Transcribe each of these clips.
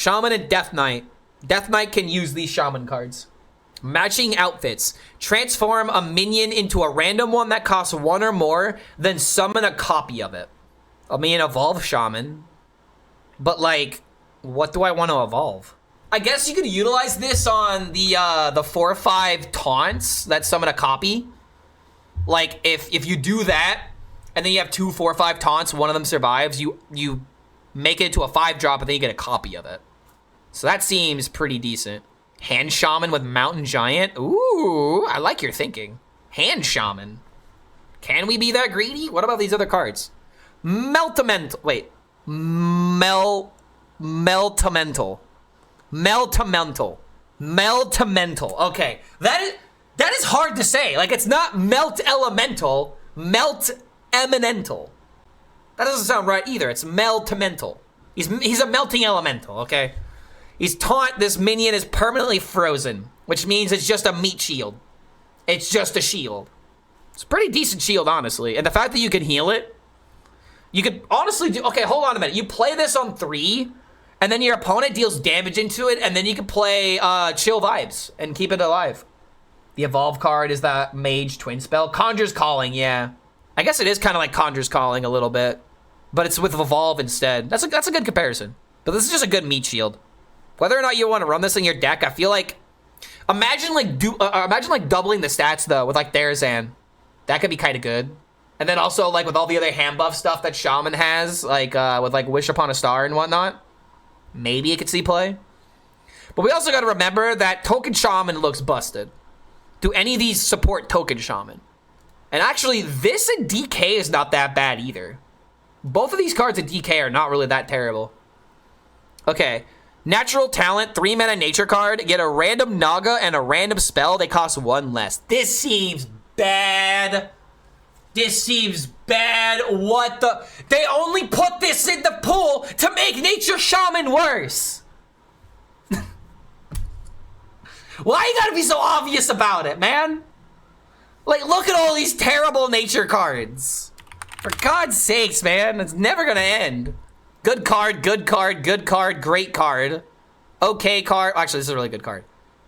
Shaman and Death Knight. Death Knight can use these Shaman cards. Matching outfits. Transform a minion into a random one that costs 1 or more, then summon a copy of it. I mean, evolve Shaman. But, like, what do I want to evolve? I guess you could utilize this on the 4 or 5 taunts that summon a copy. Like, if you do that, and then you have 2 4 or 5 taunts, one of them survives, you make it into a 5-drop, and then you get a copy of it. So that seems pretty decent. Hand Shaman with Mountain Giant. Ooh, I like your thinking. Hand Shaman. Can we be that greedy? What about these other cards? Meltamental. Wait. Meltamental. Okay. That is hard to say. Like, it's not Melt Elemental. Melt Eminental. That doesn't sound right either. It's Meltamental. He's a melting elemental, okay? He's taunt, this minion is permanently frozen, which means it's just a meat shield. It's just a shield. It's a pretty decent shield, honestly. And the fact that you can heal it, you could honestly do, okay, hold on a minute. You play this on 3, and then your opponent deals damage into it, and then you can play Chill Vibes and keep it alive. The Evolve card is that Mage Twin spell. Conjure's Calling, yeah. I guess it is kind of like Conjure's Calling a little bit, but it's with Evolve instead. That's a good comparison. But this is just a good meat shield. Whether or not you want to run this in your deck, I feel like, imagine like doubling the stats though with like Therizan. That could be kind of good. And then also like with all the other hand buff stuff that Shaman has, like with like Wish Upon a Star and whatnot, maybe it could see play. But we also got to remember that Token Shaman looks busted. Do any of these support Token Shaman? And actually, this in DK is not that bad either. Both of these cards in DK are not really that terrible. Okay. Natural Talent, 3-mana nature card. Get a random Naga and a random spell. They cost 1 less. This seems bad. This seems bad. What the? They only put this in the pool to make Nature Shaman worse. Why you gotta be so obvious about it, man? Like, look at all these terrible nature cards. For God's sakes, man. It's never gonna end. Good card, good card, good card, great card. Okay card. Actually, this is a really good card.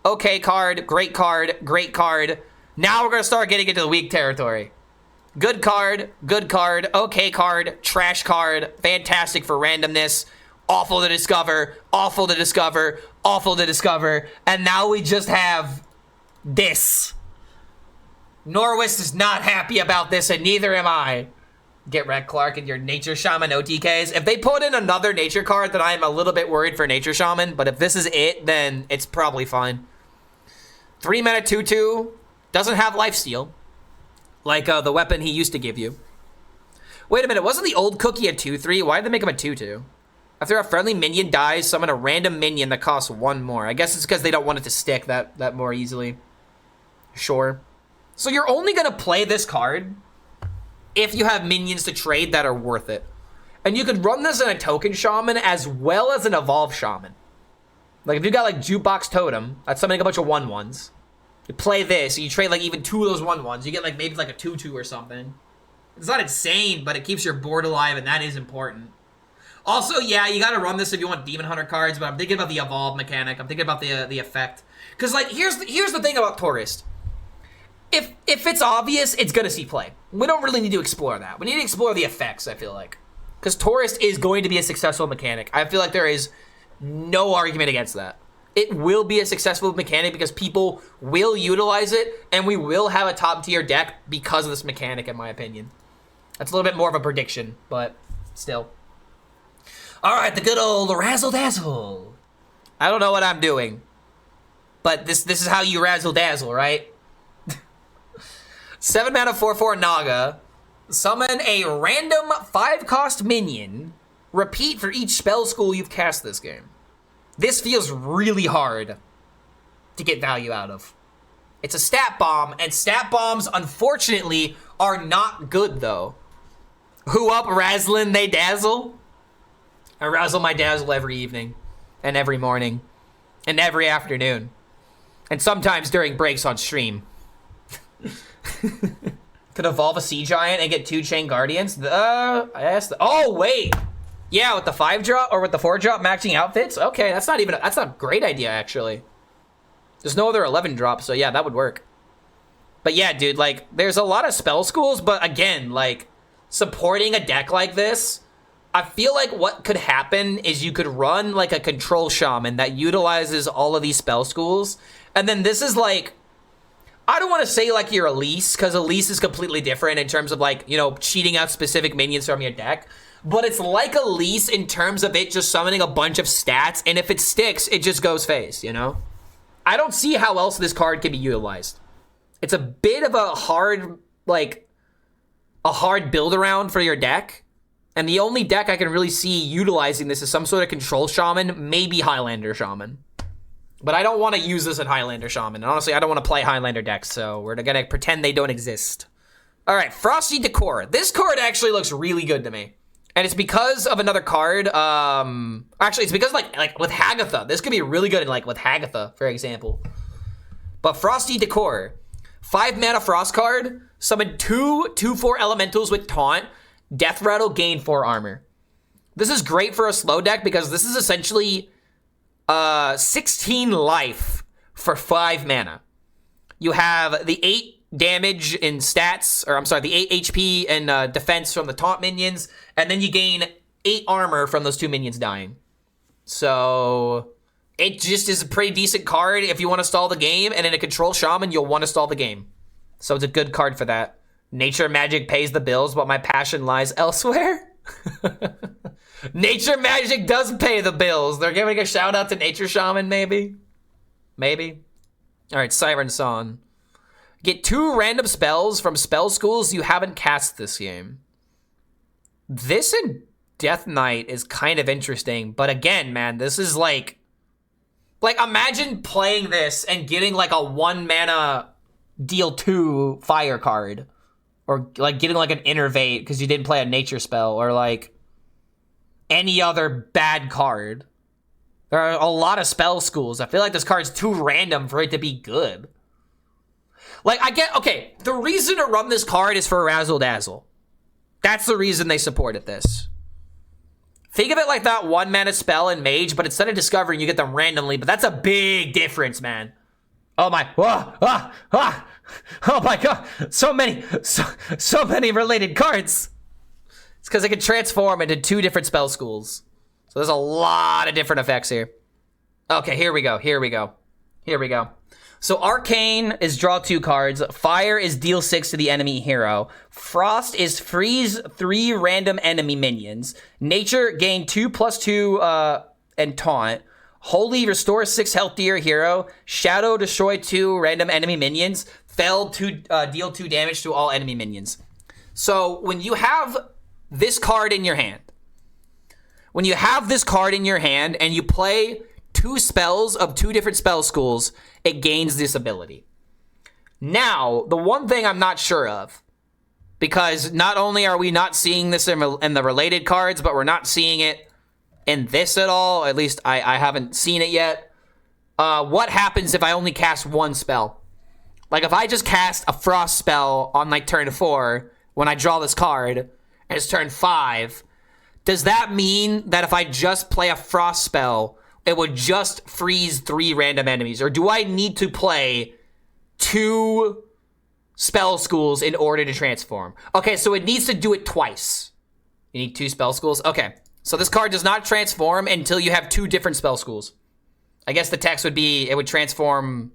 Okay card, great card, great card. Now we're gonna start getting into the weak territory. Good card, okay card, trash card, fantastic for randomness, awful to discover, awful to discover, awful to discover, and now we just have this. Norwest is not happy about this, and neither am I. Get wrecked, Clark, and your Nature Shaman OTKs. If they put in another nature card, then I am a little bit worried for Nature Shaman, but if this is it, then it's probably fine. 3-mana 2/2, doesn't have lifesteal, like the weapon he used to give you. Wait a minute, wasn't the old cookie a 2/3? Why did they make him a 2/2? After a friendly minion dies, summon a random minion that costs 1 more. I guess it's because they don't want it to stick that more easily. Sure. So you're only gonna play this card if you have minions to trade that are worth it. And you could run this in a Token Shaman as well as an Evolve Shaman. Like if you got like Jukebox Totem, that's summoning a bunch of 1/1s. You play this, and you trade like even 2 of those 1/1s. You get like maybe like a 2/2 or something. It's not insane, but it keeps your board alive, and that is important. Also, yeah, you gotta run this if you want Demon Hunter cards, but I'm thinking about the Evolve mechanic. I'm thinking about the effect. Because like here's the thing about Tourist. If it's obvious, it's gonna see play. We don't really need to explore that. We need to explore the effects, I feel like. Because Tourist is going to be a successful mechanic. I feel like there is no argument against that. It will be a successful mechanic because people will utilize it, and we will have a top tier deck because of this mechanic, in my opinion. That's a little bit more of a prediction, but still. Alright, the good old Razzle Dazzle. I don't know what I'm doing, but this is how you Razzle Dazzle, right? 7-mana 4/4 Naga. Summon a random 5-cost minion. Repeat for each spell school you've cast this game. This feels really hard to get value out of. It's a stat bomb, and stat bombs, unfortunately, are not good, though. Who up, Razzlin' they dazzle? I razzle my dazzle every evening, and every morning, and every afternoon, and sometimes during breaks on stream. Could evolve a Sea Giant and get 2 Chain Guardians? Oh, wait. Yeah, with the 5-drop or with the 4-drop maxing outfits. Okay, that's not a great idea actually. There's no other 11 drops, so yeah, that would work. But yeah, dude, like there's a lot of spell schools, but again, like supporting a deck like this, I feel like what could happen is you could run like a control shaman that utilizes all of these spell schools, and then this is like, I don't want to say like your Elise, because Elise is completely different in terms of like, you know, cheating out specific minions from your deck. But it's like Elise in terms of it just summoning a bunch of stats, and if it sticks, it just goes face, you know? I don't see how else this card can be utilized. It's a bit of a hard, like, a hard build around for your deck. And the only deck I can really see utilizing this is some sort of control shaman, maybe Highlander shaman. But I don't want to use this in Highlander shaman. And honestly, I don't want to play Highlander decks, so we're gonna pretend they don't exist. All right, Frosty Decor. This card actually looks really good to me. And it's because of another card. Actually, it's because like with Hagatha. This could be really good in like with Hagatha, for example. But Frosty Decor, 5 mana Frost card. Summon 2/4 elementals with taunt. Death Rattle, gain 4 armor. This is great for a slow deck because this is essentially 16 life for 5 mana. You have the 8 damage in stats, or I'm sorry, the 8 HP and defense from the taunt minions, and then you gain 8 armor from those 2 minions dying. So it just is a pretty decent card if you want to stall the game, and in a control shaman, you'll want to stall the game. So it's a good card for that. Nature Magic pays the bills, but my passion lies elsewhere. Nature Magic does pay the bills. They're giving a shout out to Nature Shaman, maybe? Maybe. All right, Siren Son. Get 2 random spells from spell schools you haven't cast this game. This and Death Knight is kind of interesting, but again, man, this is like imagine playing this and getting like a 1 mana deal 2 fire card, or like getting like an Innervate because you didn't play a nature spell, or like any other bad card. There are a lot of spell schools. I feel like this card's too random for it to be good. Like, I get, okay, the reason to run this card is for Razzle Dazzle. That's the reason they supported this. Think of it like that 1 mana spell in Mage, but instead of discovering, you get them randomly, but that's a big difference, man. Oh my, oh my god, so many related cards. It's because it can transform into 2 different spell schools. So there's a lot of different effects here. Okay, here we go. So Arcane is draw 2 cards. Fire is deal 6 to the enemy hero. Frost is freeze 3 random enemy minions. Nature, gain 2/2 and taunt. Holy, restore 6 health to your hero. Shadow, destroy 2 random enemy minions. Fell, deal 2 damage to all enemy minions. So when you have this card in your hand, and you play 2 spells of 2 different spell schools, it gains this ability. Now, the one thing I'm not sure of, because not only are we not seeing this in the related cards, but we're not seeing it in this at all. At least I haven't seen it yet. What happens if I only cast 1 spell? Like if I just cast a Frost spell on like turn 4, when I draw this card, and it's turn 5, does that mean that if I just play a Frost spell, it would just freeze 3 random enemies? Or do I need to play 2 spell schools in order to transform? Okay, so it needs to do it twice. You need 2 spell schools? Okay, so this card does not transform until you have 2 different spell schools. I guess the text would be, it would transform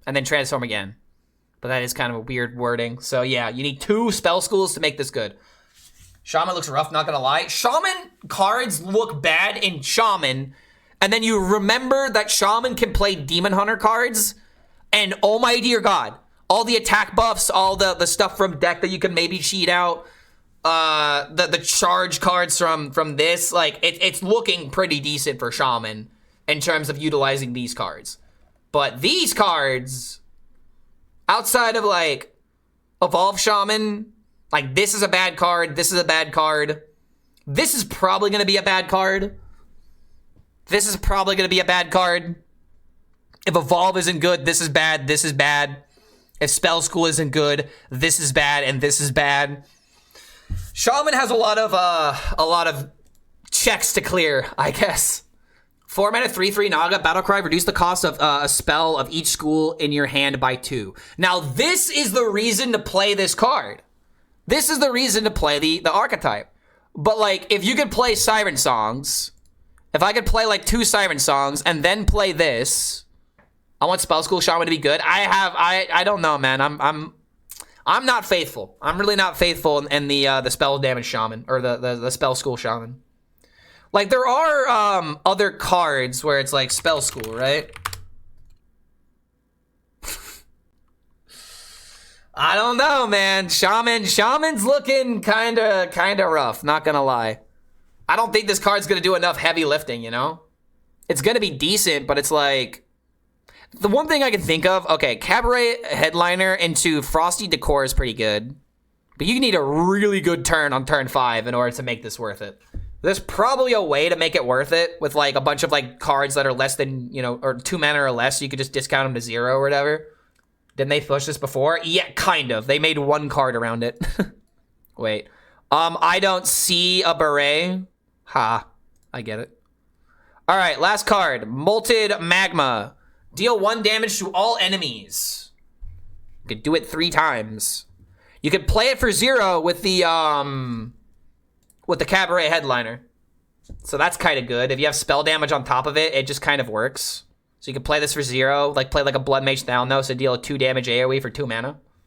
and then transform again. But that is kind of a weird wording. So yeah, you need 2 spell schools to make this good. Shaman looks rough, not gonna lie. Shaman cards look bad in Shaman, and then you remember that Shaman can play Demon Hunter cards, and oh my dear god, all the attack buffs, all the stuff from deck that you can maybe cheat out, the charge cards from this, like, it's looking pretty decent for Shaman in terms of utilizing these cards. But these cards, outside of, like, Evolve Shaman, like, this is a bad card, this is a bad card, this is probably going to be a bad card, this is probably going to be a bad card. If Evolve isn't good, this is bad, this is bad. If Spell School isn't good, this is bad, and this is bad. Shaman has a lot of checks to clear, I guess. 4 mana, 3/3 Naga, Battlecry, reduce the cost of a spell of each school in your hand by 2. Now, this is the reason to play this card. This is the reason to play the archetype. But, like, if you could play Siren Songs, if I could play, like, 2 Siren Songs and then play this, I want Spell School Shaman to be good. I don't know, man. I'm not faithful. I'm really not faithful in the Spell Damage Shaman, or the Spell School Shaman. Like, there are other cards where it's like Spell School, right? I don't know, man. Shaman's looking kinda rough, not gonna lie. I don't think this card's gonna do enough heavy lifting, you know? It's gonna be decent, but it's like, the one thing I can think of, okay, Cabaret Headliner into Frosty Decor is pretty good, but you need a really good turn on turn 5 in order to make this worth it. There's probably a way to make it worth it with, like, a bunch of, like, cards that are less than, you know, or 2 mana or less, so you could just discount them to 0 or whatever. Didn't they push this before? Yeah, kind of. They made 1 card around it. Wait. I don't see a beret. Ha. I get it. All right, last card. Molted Magma. Deal 1 damage to all enemies. You could do it 3 times. You could play it for 0 with the Cabaret Headliner. So that's kind of good. If you have spell damage on top of it, it just kind of works. So you can play this for 0, like play like a Blood Mage Thalnos, so deal a 2 damage AoE for 2 mana.